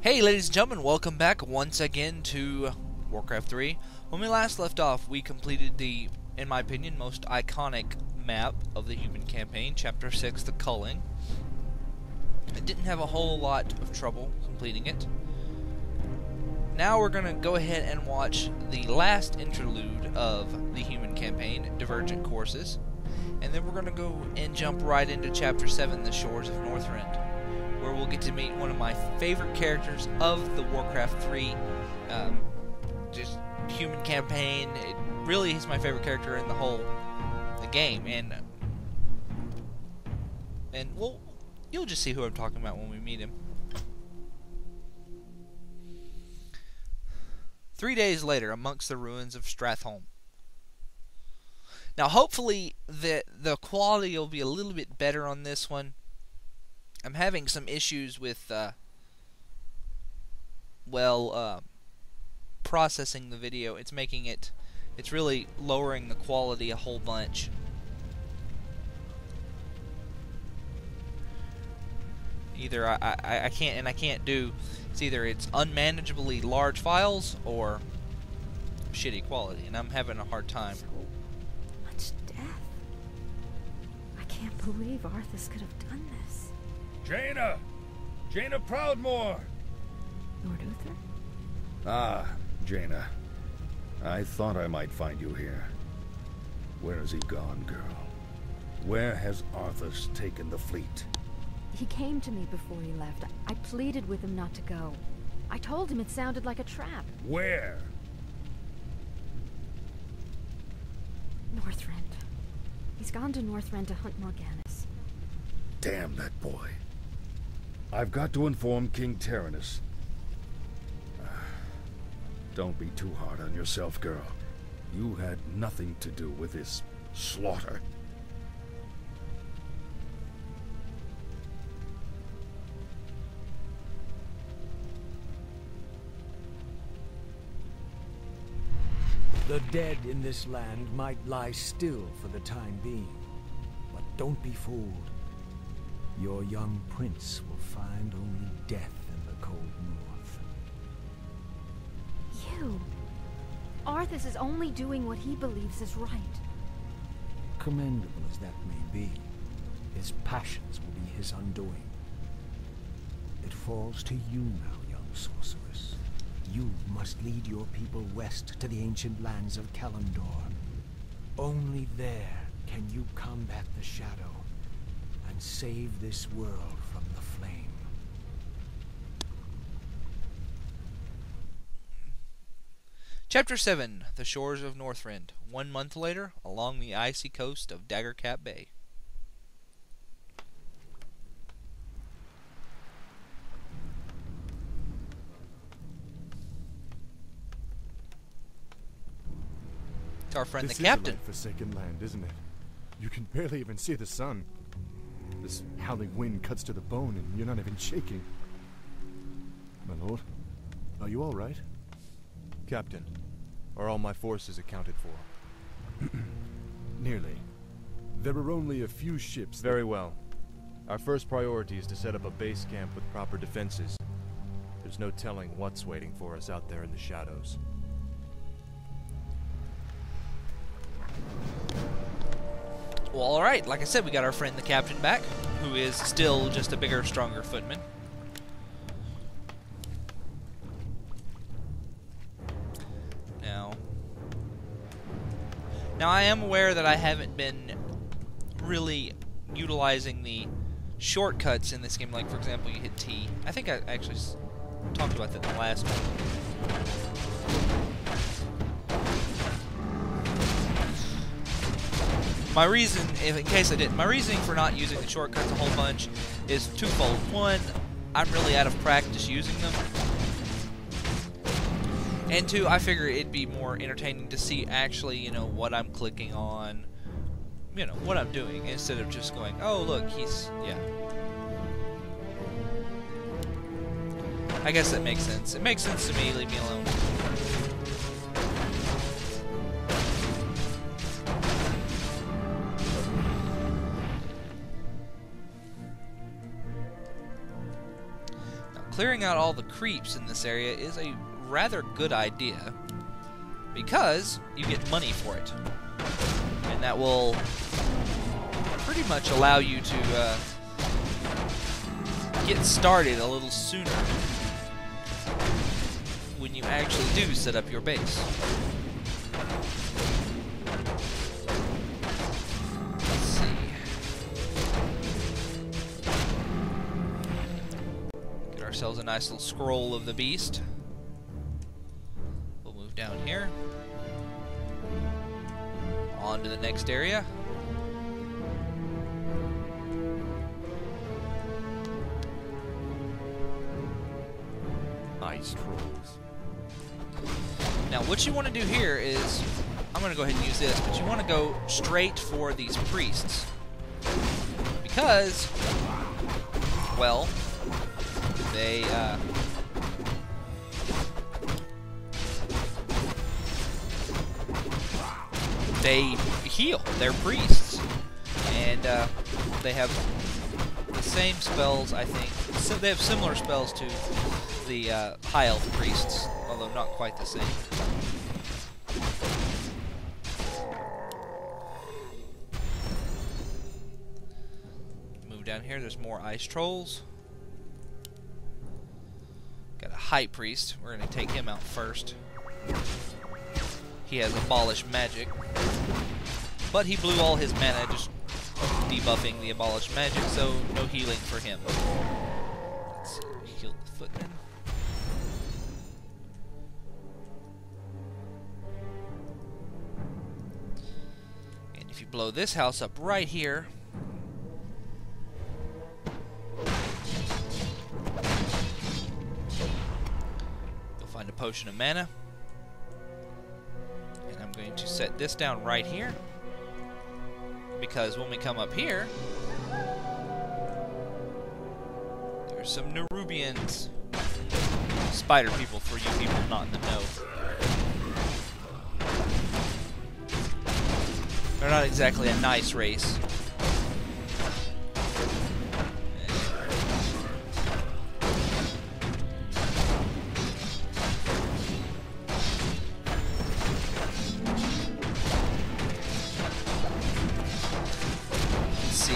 Hey ladies and gentlemen, welcome back once again to Warcraft 3. When we last left off, we completed the, in my opinion, most iconic map of the human campaign, Chapter 6, The Culling. I didn't have a whole lot of trouble completing it. Now we're going to go ahead and watch the last interlude of the human campaign, Divergent Courses. And then we're going to go and jump right into Chapter 7, The Shores of Northrend, where we'll get to meet one of my favorite characters of the Warcraft 3 just human campaign. It really is my favorite character in the game, and well, you'll just see who I'm talking about when we meet him. 3 days later, amongst the ruins of Stratholme. Now, hopefully, the quality will be a little bit better on this one. I'm having some issues with, processing the video. It's really lowering the quality a whole bunch. Either I can't do, it's unmanageably large files or shitty quality, and I'm having a hard time. So much death. I can't believe Arthas could have done this. Jaina! Jaina Proudmoore! Lord Uther? Ah, Jaina. I thought I might find you here. Where has he gone, girl? Where has Arthas taken the fleet? He came to me before he left. I pleaded with him not to go. I told him it sounded like a trap. Where? Northrend. He's gone to Northrend to hunt Morganis. Damn that boy. I've got to inform King Tyrannus. Don't be too hard on yourself, girl. You had nothing to do with this slaughter. The dead in this land might lie still for the time being, but don't be fooled. Your young prince will find only death in the cold north. You! Arthas is only doing what he believes is right. Commendable as that may be, his passions will be his undoing. It falls to you now, young sorceress. You must lead your people west to the ancient lands of Kalimdor. Only there can you combat the shadow and save this world from the flame. Chapter 7, The Shores of Northrend. 1 month later, along the icy coast of Daggercap Bay. It's our friend the captain. This is a forsaken land, isn't it? You can barely even see the sun. This howling wind cuts to the bone, and you're not even shaking. My lord, are you all right? Captain, are all my forces accounted for? Nearly. There are only a few ships. Very well. Our first priority is to set up a base camp with proper defenses. There's no telling what's waiting for us out there in the shadows. Well, alright, like I said, we got our friend the captain back, who is still just a bigger, stronger footman. Now I am aware that I haven't been really utilizing the shortcuts in this game, like, for example, you hit T. I think I actually talked about that in the last one. My reason, in case I didn't, my reasoning for not using the shortcuts a whole bunch is twofold. One, I'm really out of practice using them. And two, I figure it'd be more entertaining to see actually, what I'm clicking on, what I'm doing, instead of just going, oh, look, yeah. I guess that makes sense. It makes sense to me, leave me alone. clearing out all the creeps in this area is a rather good idea, because you get money for it. And that will pretty much allow you to get started a little sooner when you actually do set up your base. Let's see. Get ourselves a nice little scroll of the beast. We'll move down here. On to the next area. Ice trolls. Now what you want to do here is, I'm going to go ahead and use this, but you want to go straight for these priests. Because, well, they heal. They're priests. And they have the same spells, I think. So they have similar spells to the High Elf priests, although not quite the same. Move down here, there's more ice trolls. Got a High Priest. We're going to take him out first. He has abolished magic, but he blew all his mana just debuffing the abolished magic, so no healing for him. Let's heal the footman. And if you blow this house up right here, you'll find a potion of mana. And I'm going to set this down right here, because when we come up here, there's some Nerubians. Spider people for you people not in the know. They're not exactly a nice race.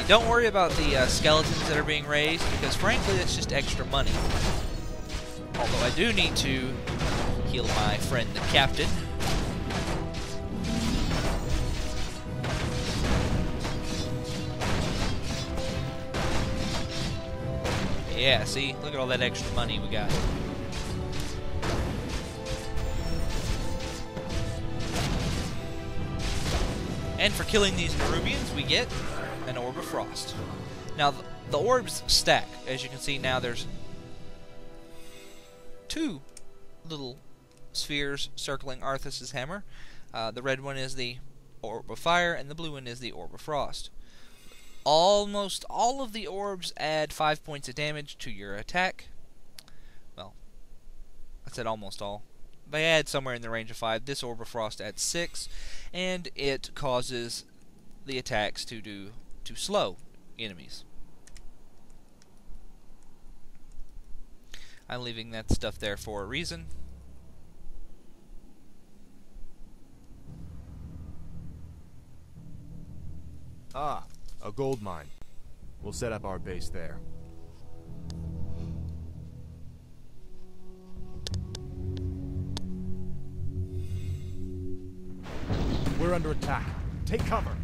Don't worry about the skeletons that are being raised, because frankly that's just extra money. Although I do need to heal my friend the captain. Yeah, see? Look at all that extra money we got. And for killing these Nerubians, we get an Orb of Frost. Now, the orbs stack. As you can see now, there's two little spheres circling Arthas's hammer. The red one is the Orb of Fire, and the blue one is the Orb of Frost. Almost all of the orbs add 5 points of damage to your attack. Well, I said almost all. They add somewhere in the range of 5. This Orb of Frost adds 6, and it causes the attacks to slow enemies. I'm leaving that stuff there for a reason. Ah, a gold mine. We'll set up our base there. We're under attack. Take cover.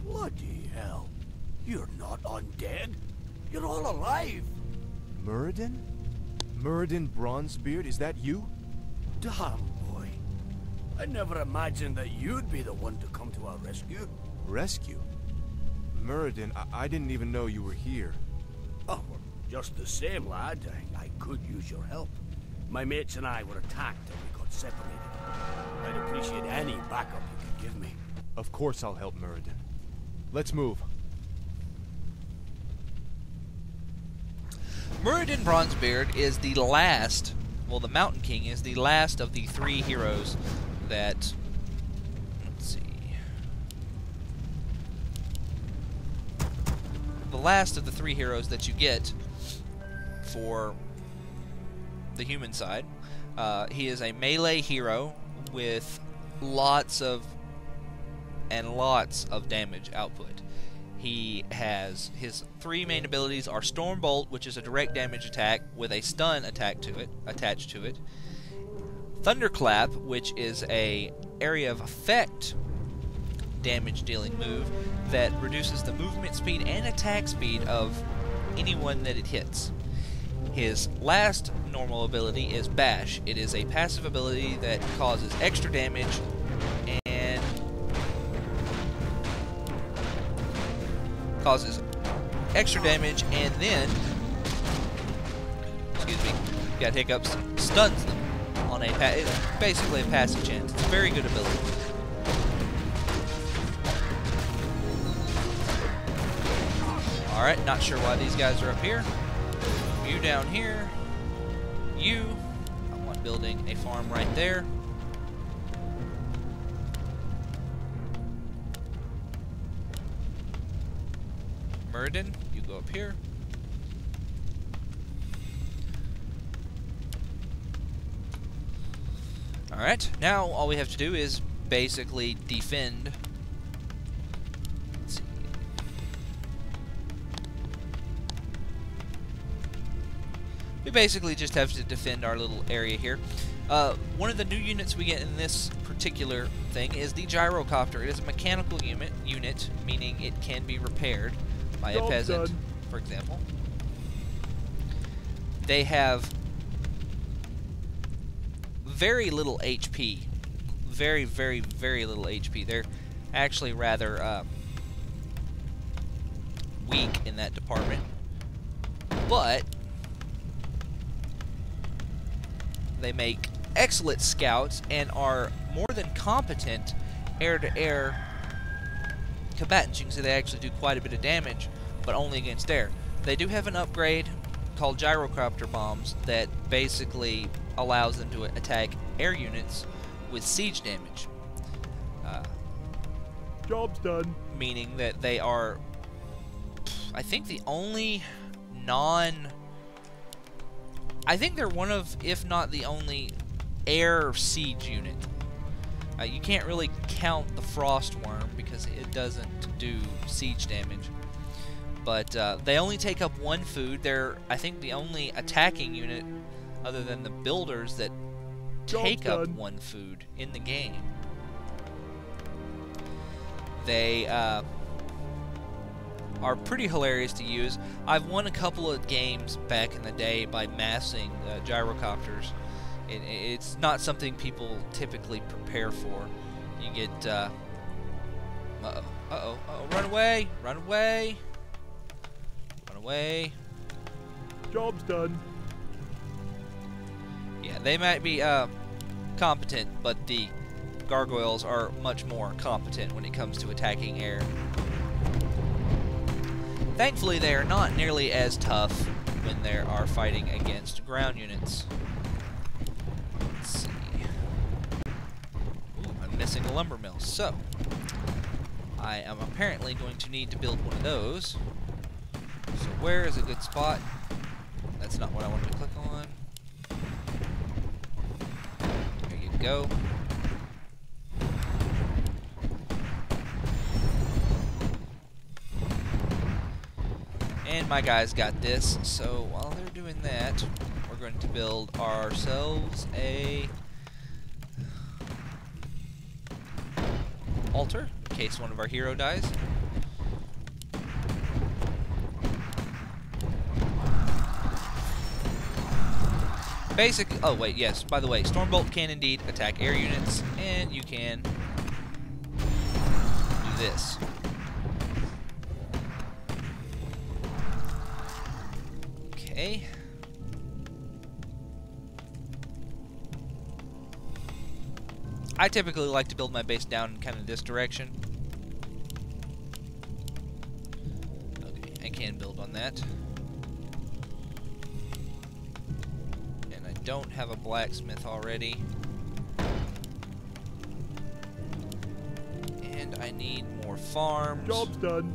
Bloody hell. You're not undead. You're all alive. Muradin? Muradin Bronzebeard, is that you? Damn, boy. I never imagined that you'd be the one to come to our rescue. Rescue? Muradin, I didn't even know you were here. Oh, well, just the same, lad. I could use your help. My mates and I were attacked and we got separated. I'd appreciate any backup you could give me. Of course I'll help Muradin. Let's move. Muradin Bronzebeard is the last, well, the Mountain King is the last of the 3 heroes that, let's see, the last of the 3 heroes that you get for the human side. He is a melee hero with lots of damage output. He has his 3 main abilities are Stormbolt, which is a direct damage attack with a stun attached to it. Thunderclap, which is a area of effect damage dealing move that reduces the movement speed and attack speed of anyone that it hits. His last normal ability is Bash. It is a passive ability that causes extra damage and then, excuse me, got hiccups, stuns them on it's basically a passive chance. It's a very good ability. Alright, not sure why these guys are up here. You down here. You. I want building a farm right there. Muradin, you go up here. Alright, now all we have to do is basically defend. Let's see. We basically just have to defend our little area here. One of the new units we get in this particular thing is the gyrocopter. It is a mechanical unit, meaning it can be repaired by a peasant, for example. They have very little HP. Very, very, very little HP. They're actually rather weak in that department. But they make excellent scouts and are more than competent air-to-air combatants. You can see they actually do quite a bit of damage, but only against air. They do have an upgrade called gyrocopter bombs that basically allows them to attack air units with siege damage. Job's done. Meaning that they are, I think, the only I think they're one of, if not the only, air siege unit. You can't really count the Frostworm because it doesn't do siege damage. But they only take up 1 food. They're, I think, the only attacking unit other than the builders that take up 1 food in the game. They are pretty hilarious to use. I've won a couple of games back in the day by massing gyrocopters. It's not something people typically prepare for. You get, uh-oh, run away, run away, run away. Job's done. Yeah, they might be, competent, but the gargoyles are much more competent when it comes to attacking air. Thankfully, they are not nearly as tough when they are fighting against ground units. Let's see. Ooh, I'm missing a lumber mill, so I am apparently going to need to build one of those. So where is a good spot? That's not what I wanted to click on. There you go. And my guys got this, so while they're doing that, we're going to build ourselves a altar in case one of our hero dies. Oh wait, yes, by the way, Stormbolt can indeed attack air units, and you can do this. Okay. I typically like to build my base down in kind of this direction. Okay, I can build on that. And I don't have a blacksmith already. And I need more farms. Job's done.